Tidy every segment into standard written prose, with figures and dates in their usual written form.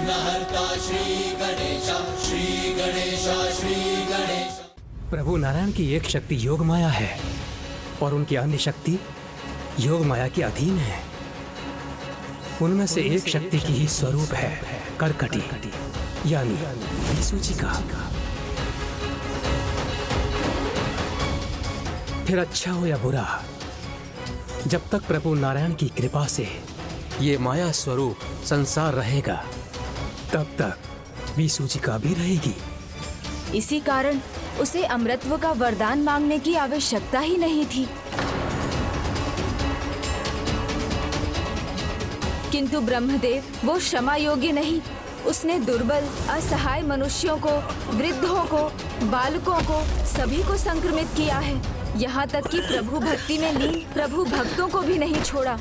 विघ्नहर्ता श्री गणेश, श्री गणेश, श्री गणेश। प्रभु नारायण की एक शक्ति योग माया है और उनकी अन्य शक्ति योग माया के अधीन है। उनमें से एक शक्ति की ही स्वरूप है करकटी यानी सूचिका। फिर अच्छा हो या बुरा, जब तक प्रभु नारायण की कृपा से ये माया स्वरूप संसार रहेगा तब तक भी सूचिका भी रहेगी। इसी कारण उसे अमृतत्व का वरदान मांगने की आवश्यकता ही नहीं थी। किंतु ब्रह्मदेव वो क्षमा योग्य नहीं। उसने दुर्बल असहाय मनुष्यों को, वृद्धों को, बालकों को सभी को संक्रमित किया है। यहाँ तक कि प्रभु भक्ति में लीन प्रभु भक्तों को भी नहीं छोड़ा।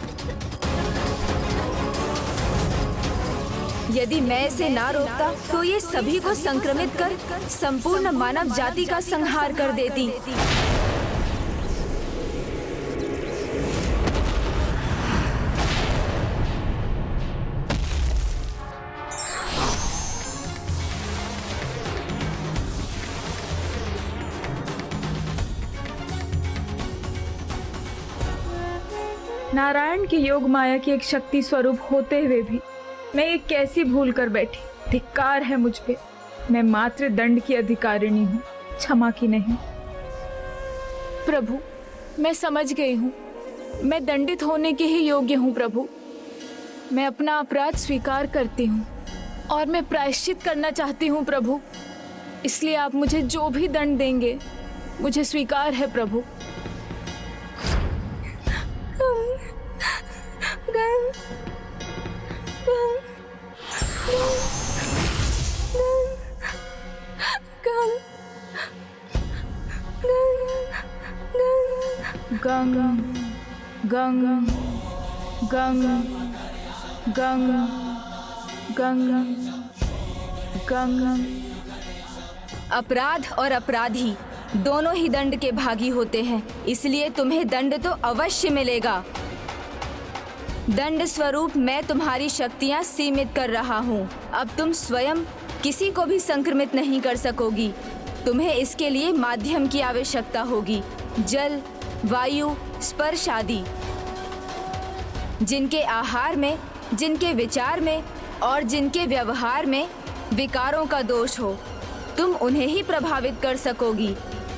यदि मैं इसे ना रोकता तो ये सभी को संक्रमित कर संपूर्ण मानव जाति का संहार कर देती। नारायण की योग माया की एक शक्ति स्वरूप होते हुए भी मैं ये कैसी भूल कर बैठी। धिक्कार है मुझ पे। मैं मात्र दंड की अधिकारिणी हूँ, क्षमा की नहीं। प्रभु, मैं समझ गई हूँ। मैं दंडित होने के ही योग्य हूँ प्रभु। मैं अपना अपराध स्वीकार करती हूँ और मैं प्रायश्चित करना चाहती हूँ प्रभु। इसलिए आप मुझे जो भी दंड देंगे मुझे स्वीकार है प्रभु। गंग गंग गंग गंग गंग गंग। अपराध और अपराधी दोनों ही दंड के भागी होते हैं, इसलिए तुम्हें दंड तो अवश्य मिलेगा। दंड स्वरूप मैं तुम्हारी शक्तियां सीमित कर रहा हूँ। अब तुम स्वयं किसी को भी संक्रमित नहीं कर सकोगी। तुम्हें इसके लिए माध्यम की आवश्यकता होगी, जल, वायु, स्पर्श आदि। जिनके आहार में, जिनके विचार में और जिनके व्यवहार में विकारों का दोष हो, तुम उन्हें ही प्रभावित कर सकोगी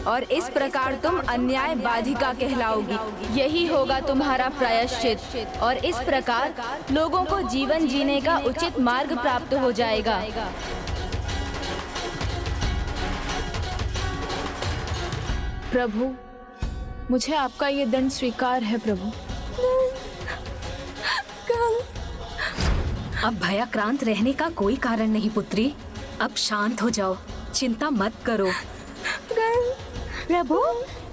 और इस प्रकार तुम अन्याय बाधिका कहलाओगी। यही होगा तुम्हारा प्रायश्चित और इस प्रकार लोगों को जीवन जीने का उचित मार्ग प्राप्त हो जाएगा। प्रभु, मुझे आपका ये दंड स्वीकार है प्रभु। अब भयाक्रांत रहने का कोई कारण नहीं पुत्री। अब शांत हो जाओ, चिंता मत करो। प्रभु,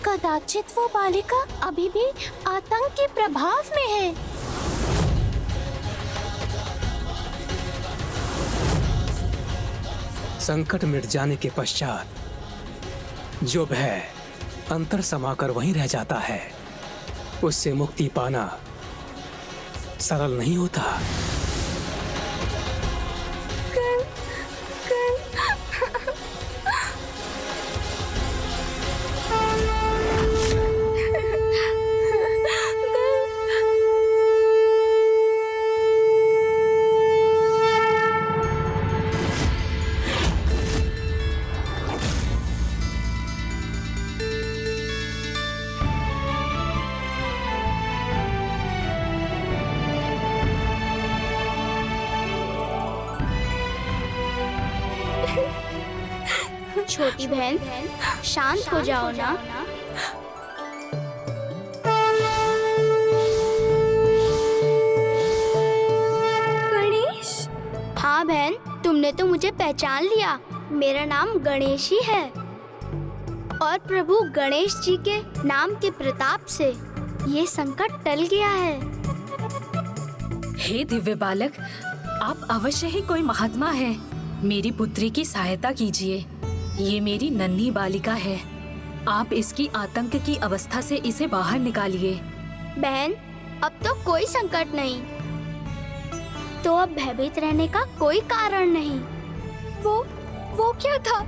कदाचित वो बालिका अभी भी आतंक के प्रभाव में है। संकट मिट जाने के पश्चात जो भय अंतर समाकर वहीं रह जाता है, उससे मुक्ति पाना सरल नहीं होता। छोटी बहन, शांत हो जाओ ना। गणेश। हाँ बहन, तुमने तो मुझे पहचान लिया। मेरा नाम गणेश ही है और प्रभु गणेश जी के नाम के प्रताप से ये संकट टल गया है। हे दिव्य बालक, आप अवश्य ही कोई महात्मा है। मेरी पुत्री की सहायता कीजिए। ये मेरी नन्ही बालिका है। आप इसकी आतंक की अवस्था से इसे बाहर निकालिए। बहन, अब तो कोई संकट नहीं। तो अब भयभीत रहने का कोई कारण नहीं। वो क्या था?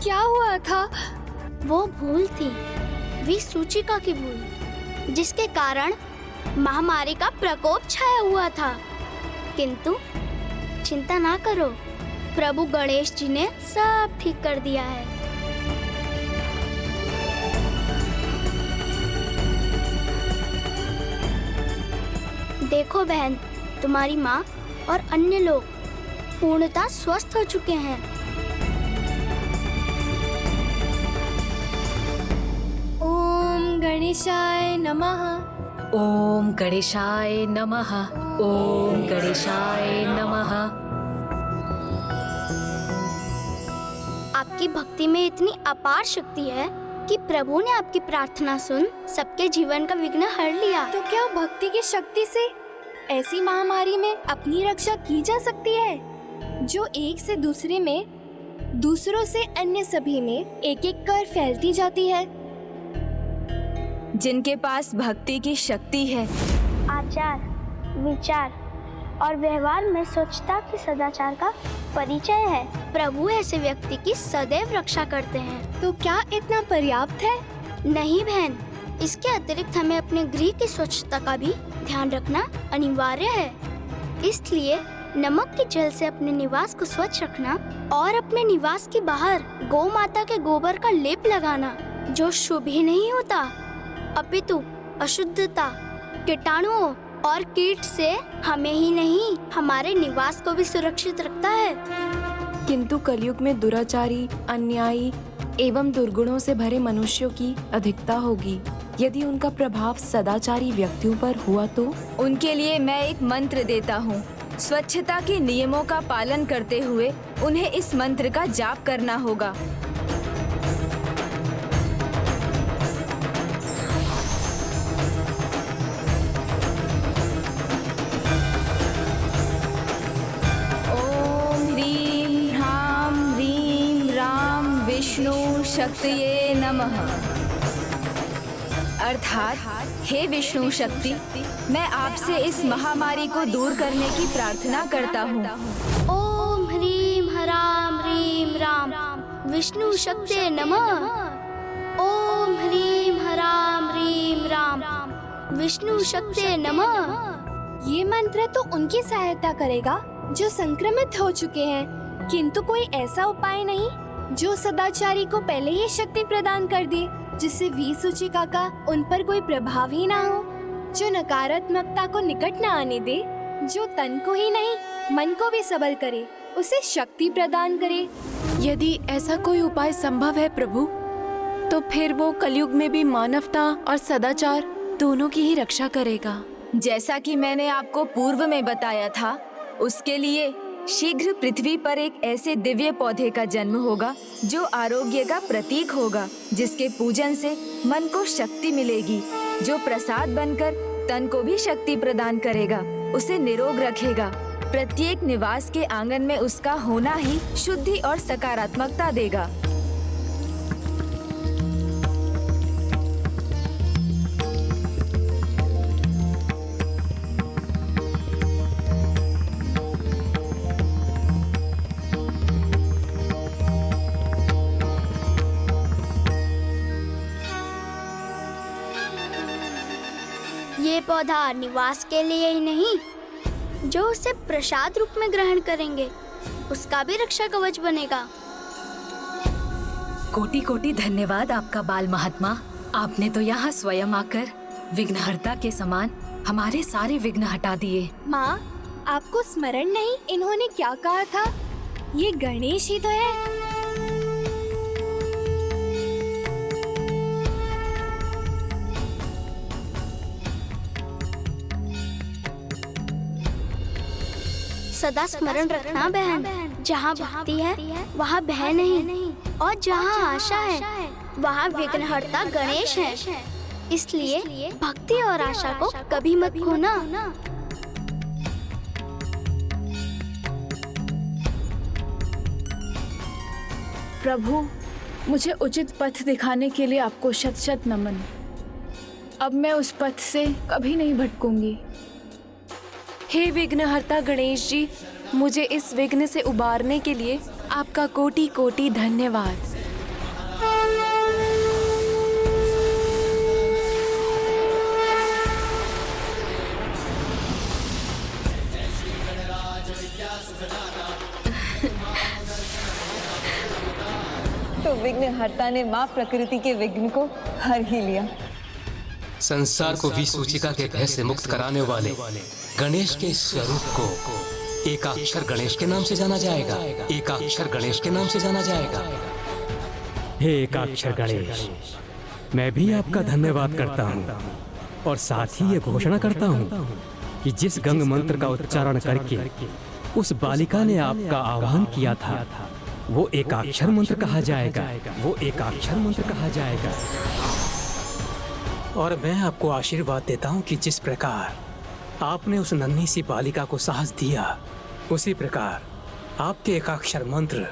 क्या हुआ था? वो भूल थी, विसूचिका की भूल, जिसके कारण महामारी का प्रकोप छाया हुआ था। किंतु चिंता ना करो, प्रभु गणेश जी ने सब ठीक कर दिया है। देखो बहन, तुम्हारी माँ और अन्य लोग पूर्णतः स्वस्थ हो चुके हैं। ओम गणेशाय नमः। ओम गणेशाय नमः। ओम गणेशाय नमः। आपकी भक्ति में इतनी अपार शक्ति है कि प्रभु ने आपकी प्रार्थना सुन सबके जीवन का विघ्न हर लिया। तो क्या भक्ति की शक्ति से ऐसी महामारी में अपनी रक्षा की जा सकती है जो एक से दूसरे में, दूसरों से अन्य सभी में एक एक कर फैलती जाती है? जिनके पास भक्ति की शक्ति है, आचार, विचार और व्यवहार में स्वच्छता की सदाचार का परिचय है, प्रभु ऐसे व्यक्ति की सदैव रक्षा करते हैं। तो क्या इतना पर्याप्त है? नहीं बहन, इसके अतिरिक्त हमें अपने गृह की स्वच्छता का भी ध्यान रखना अनिवार्य है। इसलिए नमक के जल से अपने निवास को स्वच्छ रखना और अपने निवास के बाहर गौ माता के गोबर का लेप लगाना, जो शुभ ही नहीं होता अपितु अशुद्धता, कीटाणुओं और कीट से हमें ही नहीं हमारे निवास को भी सुरक्षित रखता है। किंतु कलयुग में दुराचारी, अन्यायी एवं दुर्गुणों से भरे मनुष्यों की अधिकता होगी। यदि उनका प्रभाव सदाचारी व्यक्तियों पर हुआ तो उनके लिए मैं एक मंत्र देता हूँ। स्वच्छता के नियमों का पालन करते हुए उन्हें इस मंत्र का जाप करना होगा। ओम ह्रीं ह्रां ह्रीं राम विष्णु शक्तिये नमः। अर्थात हे विष्णु शक्ति, मैं आपसे इस महामारी को दूर करने की प्रार्थना करता हूँ। ओम ह्रीं ह्रां ह्रीं राम विष्णु शक्तिये नमः। ओम ह्रीं ह्रां ह्रीं राम विष्णु शक्तिये नमः। ये मंत्र तो उनकी सहायता करेगा जो संक्रमित हो चुके हैं, किंतु कोई ऐसा उपाय नहीं जो सदाचारी को पहले ही शक्ति प्रदान कर दे, जिससे विसूचिका का उन पर कोई प्रभाव ही ना हो, जो नकारात्मकता को निकट न आने दे, जो तन को ही नहीं मन को भी सबल करे, उसे शक्ति प्रदान करे। यदि ऐसा कोई उपाय संभव है प्रभु, तो फिर वो कलयुग में भी मानवता और सदाचार दोनों की ही रक्षा करेगा। जैसा कि मैंने आपको पूर्व में बताया था, उसके लिए शीघ्र पृथ्वी पर एक ऐसे दिव्य पौधे का जन्म होगा जो आरोग्य का प्रतीक होगा, जिसके पूजन से मन को शक्ति मिलेगी, जो प्रसाद बनकर तन को भी शक्ति प्रदान करेगा, उसे निरोग रखेगा। प्रत्येक निवास के आंगन में उसका होना ही शुद्धि और सकारात्मकता देगा। ये पौधा निवास के लिए ही नहीं, जो उसे प्रसाद रूप में ग्रहण करेंगे उसका भी रक्षा कवच बनेगा। कोटि कोटि धन्यवाद आपका बाल महात्मा। आपने तो यहाँ स्वयं आकर विघ्नहर्ता के समान हमारे सारे विघ्न हटा दिए। माँ, आपको स्मरण नहीं इन्होंने क्या कहा था? ये गणेश ही तो है। सदा स्मरण रखना बहन, जहाँ भक्ति है वहाँ भय नहीं, और जहाँ आशा है वहाँ विघ्नहर्ता गणेश है। इसलिए भक्ति और आशा को कभी मत खोना। प्रभु, मुझे उचित पथ दिखाने के लिए आपको शत शत नमन। अब मैं उस पथ से कभी नहीं भटकूंगी। हे विघ्नहर्ता गणेश जी, मुझे इस विघ्न से उबारने के लिए आपका कोटि कोटि धन्यवाद। तो विघ्नहर्ता ने माँ प्रकृति के विघ्न को हर ही लिया। संसार को विसूचिका के भय से मुक्त कराने वाले गणेश के स्वरूप को एकाक्षर गणेश के नाम से जाना जाएगा। एकाक्षर गणेश के नाम से जाना जाएगा। हे एकाक्षर गणेश, मैं भी आपका धन्यवाद करता हूँ और साथ ही ये घोषणा करता हूँ कि जिस गंग मंत्र का उच्चारण करके उस बालिका ने आपका आह्वान किया था, वो एकाक्षर मंत्र कहा जाएगा। वो एकाक्षर मंत्र कहा जाएगा। और मैं आपको आशीर्वाद देता हूँ कि जिस प्रकार आपने उस नन्ही सी बालिका को साहस दिया, उसी प्रकार आपके एकाक्षर मंत्र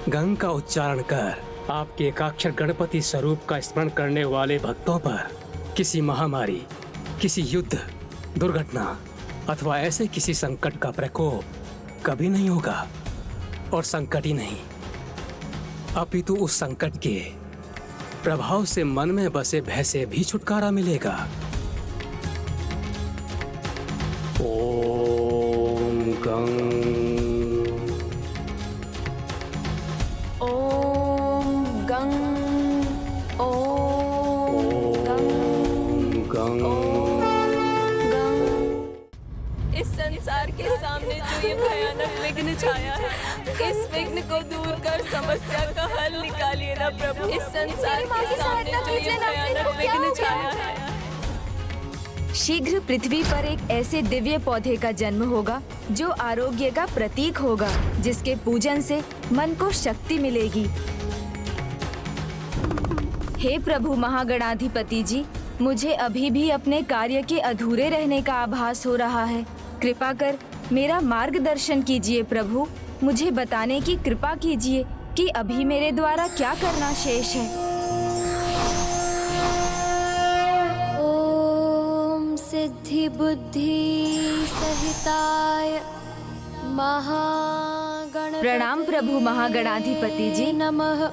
गंग का उच्चारण कर आपके एकाक्षर गणपति स्वरूप का स्मरण करने वाले भक्तों पर किसी महामारी, किसी युद्ध, दुर्घटना अथवा ऐसे किसी संकट का प्रकोप कभी नहीं होगा। और संकट ही नहीं, अपितु उस संकट के प्रभाव से मन में बसे भय से भी छुटकारा मिलेगा। ओम गंग ओम गंग ओम गंग गंग। इस संसार के सामने जो ये भयानक विघ्न छाया है, इस विघ्न को दूर कर समस्या का हल निकालिए ना प्रभु। इस संसार के सामने जो ये भयानक विघ्न छाया है। शीघ्र पृथ्वी पर एक ऐसे दिव्य पौधे का जन्म होगा जो आरोग्य का प्रतीक होगा, जिसके पूजन से मन को शक्ति मिलेगी। हे प्रभु महागणाधिपति जी, मुझे अभी भी अपने कार्य के अधूरे रहने का आभास हो रहा है। कृपा कर मेरा मार्गदर्शन कीजिए प्रभु। मुझे बताने की कृपा कीजिए कि अभी मेरे द्वारा क्या करना शेष है। ओम सिद्धि बुद्धि सहिताय महागणपतये प्रणाम प्रभु महागणाधिपति जी। नमः।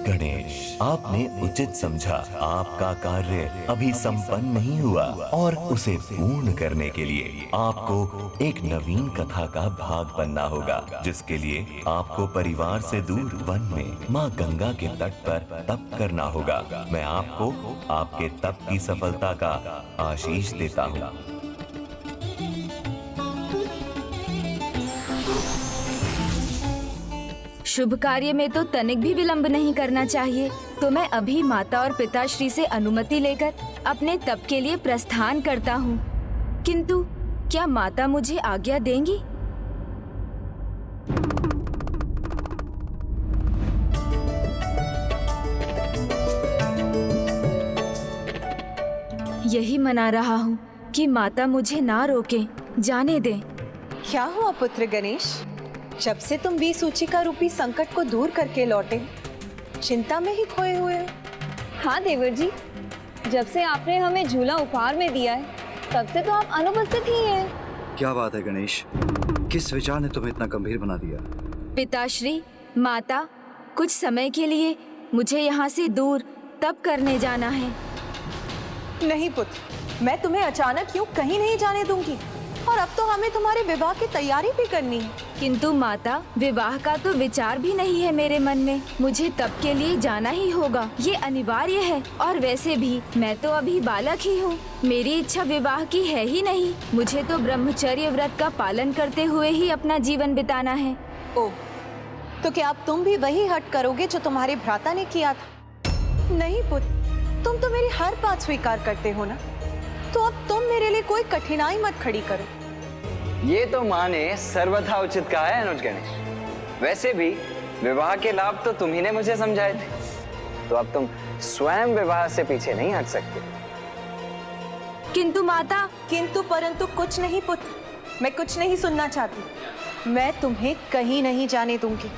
गणेश, आपने उचित समझा। आपका कार्य अभी संपन्न नहीं हुआ और उसे पूर्ण करने के लिए आपको एक नवीन कथा का भाग बनना होगा, जिसके लिए आपको परिवार से दूर वन में माँ गंगा के तट पर तप करना होगा। मैं आपको आपके तप की सफलता का आशीष देता हूँ। शुभ कार्य में तो तनिक भी विलंब नहीं करना चाहिए, तो मैं अभी माता और पिताश्री से अनुमति लेकर अपने तप के लिए प्रस्थान करता हूँ। किंतु क्या माता मुझे आज्ञा देंगी? यही मना रहा हूँ कि माता मुझे ना रोके, जाने दे। क्या हुआ पुत्र गणेश? जब से तुम विसूचिका रूपी संकट को दूर करके लौटे, चिंता में ही खोए हुए हो। हाँ देवर जी, जब से आपने हमें झूला उपहार में दिया है, तब से तो आप अनुपस्थित ही हैं। क्या बात है गणेश, किस विचार ने तुम्हें इतना गंभीर बना दिया? पिताश्री, माता, कुछ समय के लिए मुझे यहाँ से दूर तप करने जाना है। नहीं पुत्र, मैं तुम्हें अचानक यूं कहीं नहीं जाने दूंगी। और अब तो हमें तुम्हारे विवाह की तैयारी भी करनी है। किंतु माता, विवाह का तो विचार भी नहीं है मेरे मन में। मुझे तप के लिए जाना ही होगा, ये अनिवार्य है। और वैसे भी मैं तो अभी बालक ही हूँ। मेरी इच्छा विवाह की है ही नहीं। मुझे तो ब्रह्मचर्य व्रत का पालन करते हुए ही अपना जीवन बिताना है। ओह, तो क्या अब तुम भी वही हट करोगे जो तुम्हारे भ्राता ने किया था? नहीं पुत्र, तुम तो मेरी हर बात स्वीकार करते हो ना, तो अब तुम मेरे लिए कोई कठिनाई मत खड़ी करो। ये तो माँ ने सर्वथा उचित कहा है अनुज गणेश। वैसे भी विवाह के लाभ तो तुम ही ने मुझे समझाए थे, तो अब तुम स्वयं विवाह से पीछे नहीं हट सकते। किंतु माता। किंतु परंतु कुछ नहीं पुत्र, मैं कुछ नहीं सुनना चाहती। मैं तुम्हें कहीं नहीं जाने दूंगी।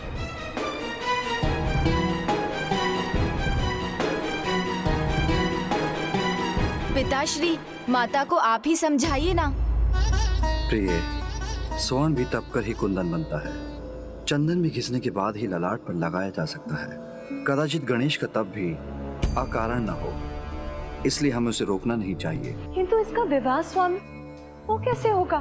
पिताश्री, माता को आप ही समझाइए ना। प्रिय, स्वर्ण भी तप कर ही कुंदन बनता है। चंदन भी घिसने के बाद ही ललाट पर लगाया जा सकता है। कदाचित गणेश का तप भी अकारण न हो, इसलिए हमें उसे रोकना नहीं चाहिए। किंतु इसका विवाह स्वामी वो कैसे होगा?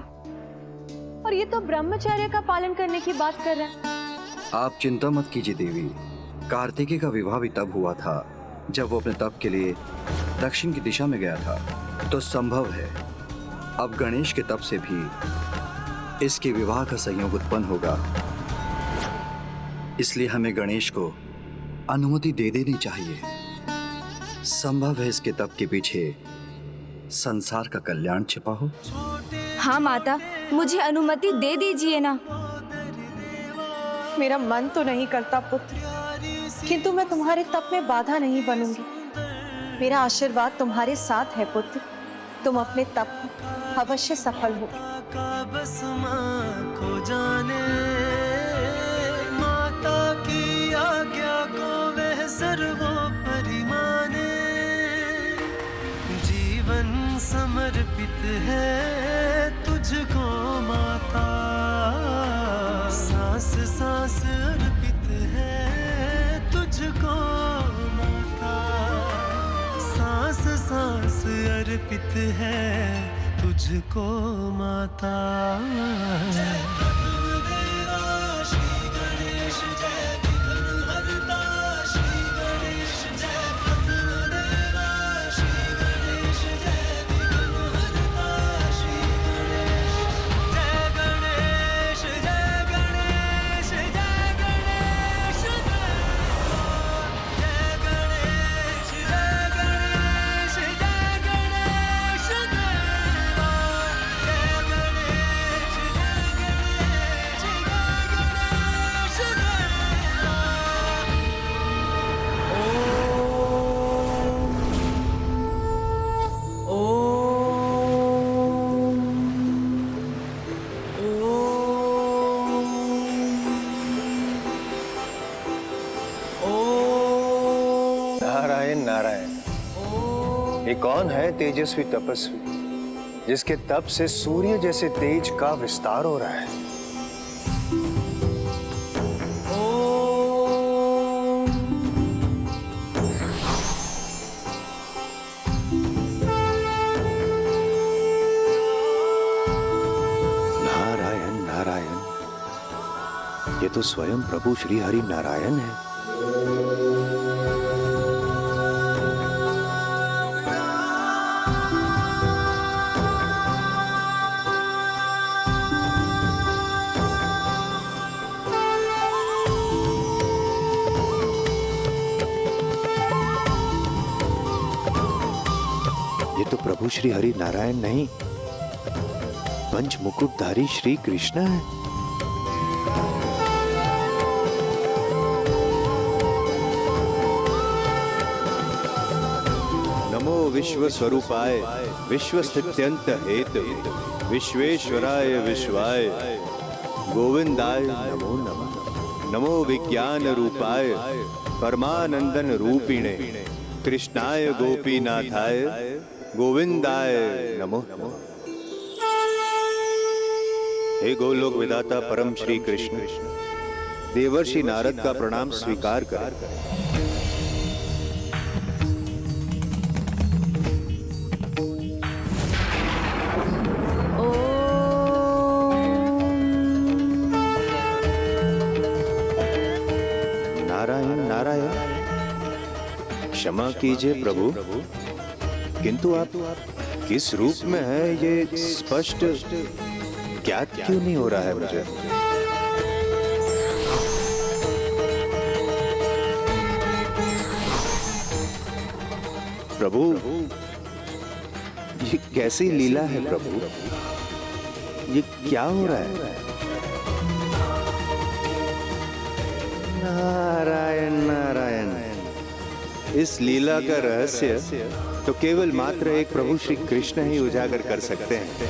और ये तो ब्रह्मचर्य का पालन करने की बात कर रहे हैं। आप चिंता मत कीजिए देवी। कार्तिकेय का विवाह भी तब हुआ था जब वो अपने तप के लिए दक्षिण की दिशा में गया था। तो संभव है अब गणेश के तप से भी इसके विवाह का संयोग उत्पन्न होगा। इसलिए हमें गणेश को अनुमति दे देनी चाहिए। संभव है इसके तप के पीछे संसार का कल्याण छिपा हो। हाँ माता, मुझे अनुमति दे दीजिए ना। मेरा मन तो नहीं करता पुत्र, किंतु मैं तुम्हारे तप में बाधा नहीं बनूंगी। मेरा आशीर्वाद तुम्हारे साथ है पुत्र। तुम अपने तप में अवश्य सफल हो। बस माँ को जाने, माता की आज्ञा को वह सर्वोपरि माने। जीवन समर्पित है तुझको माता, सांस सांस अर्पित है तुझको माता, सांस सांस अर्पित है तुझको माता। ये कौन है तेजस्वी तपस्वी जिसके तप से सूर्य जैसे तेज का विस्तार हो रहा है? नारायण नारायण, ये तो स्वयं प्रभु श्री हरि नारायण है। तो प्रभु श्री हरि नारायण नहीं, पंच मुकुटधारी श्री कृष्ण है। नमो विश्व स्वरूपाय विश्व स्थित्यंत हेतु विश्वेश्वराय विश्वाय गोविंदाय नमो नमः। नमो विज्ञान रूपाय परमानंदन रूपिणे कृष्णाय गोपीनाथाय गोविंदाय नमो नमः। हे गोलोक विधाता परम श्री कृष्ण, देवर्षि नारद का प्रणाम स्वीकार कर। नारायण नारायण, क्षमा कीजिए प्रभु, किंतु आप किस रूप में है ये स्पष्ट ज्ञात क्यों नहीं हो रहा है मुझे? प्रभु, ये कैसी लीला है प्रभु? ये क्या हो रहा है? नारायण नारायण, इस लीला का रहस्य तो केवल मात्र एक प्रभु श्री कृष्ण ही उजागर कर सकते हैं।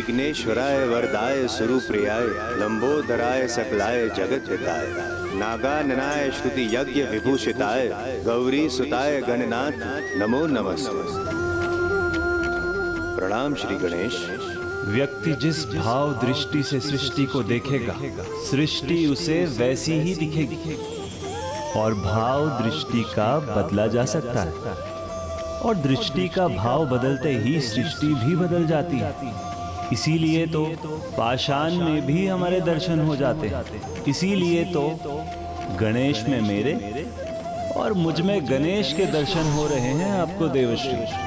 विघ्नेश्वराय वरदाय स्वरूप्रियाय लंबोदराय सकलाय जगत हिताय नागाननाय श्रुति यज्ञ विभूषिताय गौरी सुताय गणनाथ नमो नमस्ते। प्रणाम श्री गणेश। व्यक्ति जिस भाव दृष्टि से सृष्टि को देखेगा, सृष्टि उसे वैसी ही दिखेगी। और भाव दृष्टि का बदला जा सकता है, और दृष्टि का भाव बदलते ही सृष्टि भी बदल जाती है। इसीलिए तो पाषाण में भी हमारे दर्शन हो जाते हैं। इसीलिए तो गणेश में मेरे और मुझ में गणेश के दर्शन हो रहे हैं आपको देवश्री।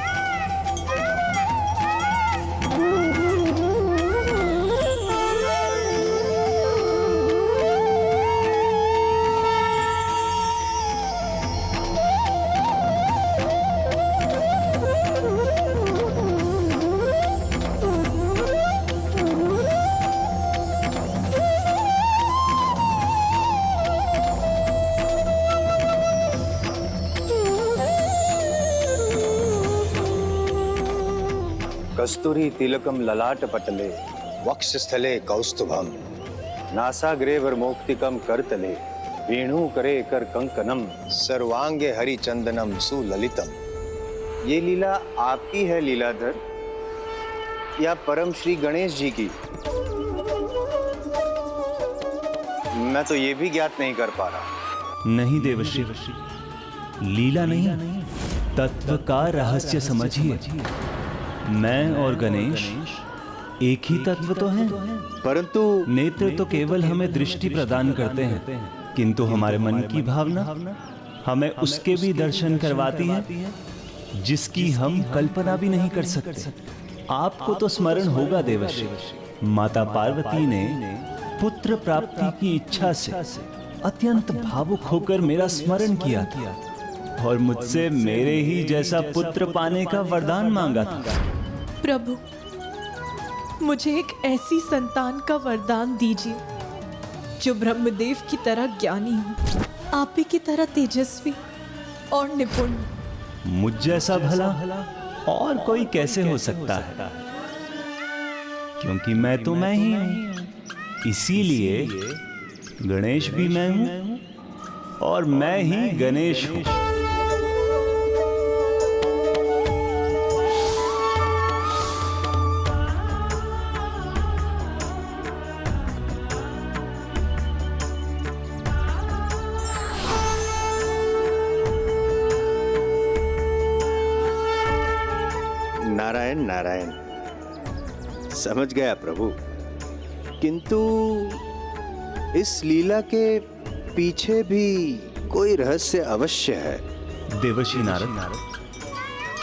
कस्तूरी तिलकम ललाट पटले वक्षस्थले कौस्तुभम नासाग्रे वरमोक्तिकम करतले वेणु करे कर कंकनम सर्वांगे हरिचंदनम सुललितम। ये लीला आपकी है लीलाधर या परम श्री गणेश जी की? मैं तो ये भी ज्ञात नहीं कर पा रहा। नहीं देवश्री, लीला नहीं, तत्व का रहस्य समझिए। मैं और गणेश एक ही तत्व तो हैं, परंतु नेत्र तो केवल हमें दृष्टि प्रदान करते हैं, किंतु हमारे मन की भावना हमें उसके भी दर्शन करवाती है जिसकी हम कल्पना भी नहीं कर सकते। आपको तो स्मरण होगा देवश्री, माता पार्वती ने पुत्र प्राप्ति की इच्छा से अत्यंत भावुक होकर मेरा स्मरण किया था और मुझसे मेरे ही जैसा पुत्र पाने का वरदान मांगा था। प्रभु, मुझे एक ऐसी संतान का वरदान दीजिए जो ब्रह्मदेव की तरह ज्ञानी हो, आप ही की तरह तेजस्वी और निपुण। मुझ जैसा भला और कोई कैसे हो सकता है, क्योंकि मैं तो मैं ही हूं। इसीलिए गणेश भी मैं हूं और मैं ही गणेश हूं। नारायण नारायण, समझ गया प्रभु, किंतु इस लीला के पीछे भी कोई रहस्य अवश्य है। देवर्षि नारद,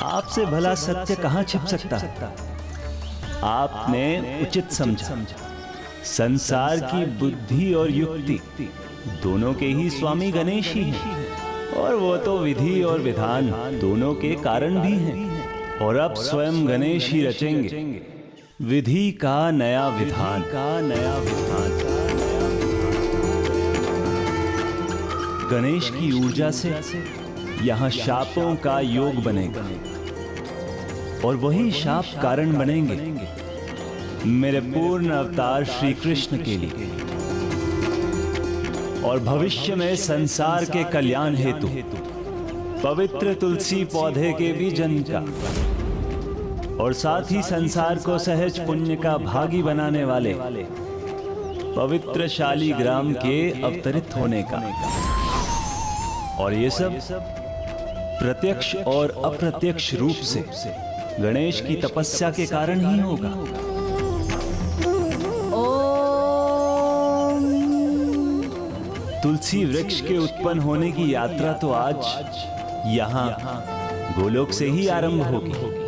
आपसे भला सत्य कहां छिप सकता है? आपने उचित समझा। संसार की बुद्धि और युक्ति दोनों के ही स्वामी गणेश ही हैं, और वो तो विधि और विधान दोनों के कारण भी हैं। और अब स्वयं गणेश ही रचेंगे विधि का नया विधान। गणेश की ऊर्जा से यहाँ शापों का योग बनेगा और वही शाप कारण बनेंगे मेरे पूर्ण अवतार श्री कृष्ण के लिए और भविष्य में संसार के कल्याण हेतु पवित्र तुलसी पौधे के भी जन्म का और साथ ही संसार को सहज पुण्य का भागी बनाने वाले पवित्र शालीग्राम के अवतरित होने का। और ये सब प्रत्यक्ष और अप्रत्यक्ष रूप से गणेश की तपस्या के कारण ही होगा। तुलसी वृक्ष के उत्पन्न होने की यात्रा तो आज यहाँ गोलोक से ही आरंभ होगी।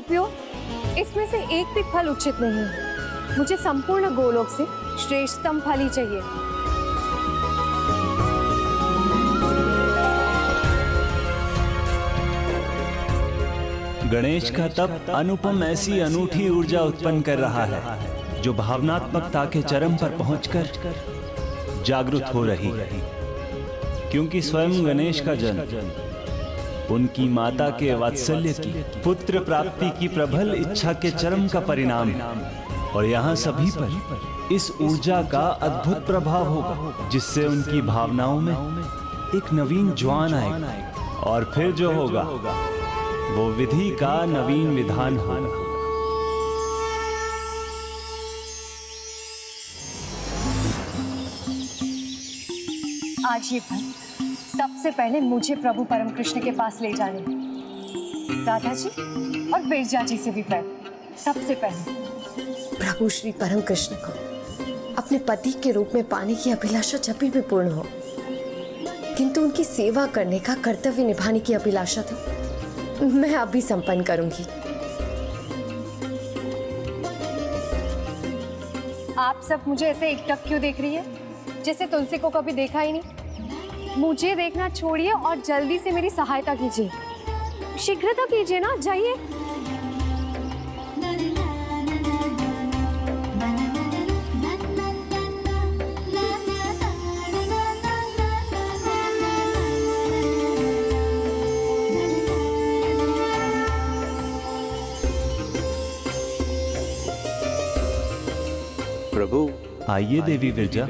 गोपियों, इसमें से एक भी फल उचित नहीं है। मुझे संपूर्ण गोलोक से श्रेष्ठतम फल ही चाहिए। गणेश का तप अनुपम ऐसी अनूठी ऊर्जा उत्पन्न कर रहा है जो भावनात्मकता के चरम पर पहुंचकर जागृत हो रही है, क्योंकि स्वयं गणेश का जन्म उनकी माता के वात्सल्य की, पुत्र प्राप्ति की प्रबल इच्छा के चरम का परिणाम है। और यहाँ सभी पर इस ऊर्जा का अद्भुत प्रभाव होगा, जिससे उनकी भावनाओं में एक नवीन ज्वान आएगा, और फिर जो होगा वो विधि का नवीन विधान होगा। आज ये फल सबसे पहले मुझे प्रभु परम कृष्ण के पास ले जाने, राधा जी और बिरजा जी से भी पहले, सबसे पहले प्रभु श्री परम कृष्ण को अपने पति के रूप में पाने की अभिलाषा जब भी पूर्ण हो, किंतु उनकी सेवा करने का कर्तव्य निभाने की अभिलाषा तो मैं अभी संपन्न करूंगी। आप सब मुझे ऐसे एकटक क्यों देख रही है, जैसे तुलसी को कभी देखा ही नहीं? मुझे देखना छोड़िए और जल्दी से मेरी सहायता कीजिए। शीघ्रता कीजिए ना, जाइए। प्रभु आइए देवी विरजा।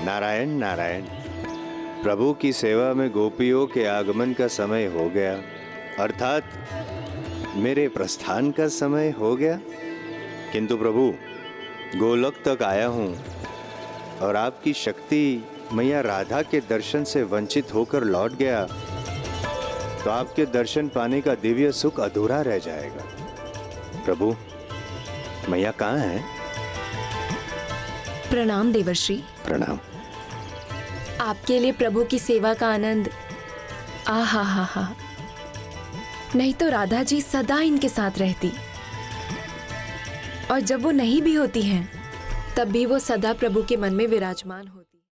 नारायण नारायण। प्रभु की सेवा में गोपियों के आगमन का समय हो गया, अर्थात मेरे प्रस्थान का समय हो गया। किंतु प्रभु, गोलोक तक आया हूँ और आपकी शक्ति मैया राधा के दर्शन से वंचित होकर लौट गया, तो आपके दर्शन पाने का दिव्य सुख अधूरा रह जाएगा। प्रभु, मैया कहाँ है? प्रणाम देवर्षि। प्रणाम। आपके लिए प्रभु की सेवा का आनंद, आहा हा हा। नहीं तो राधा जी सदा इनके साथ रहती, और जब वो नहीं भी होती हैं, तब भी वो सदा प्रभु के मन में विराजमान होती।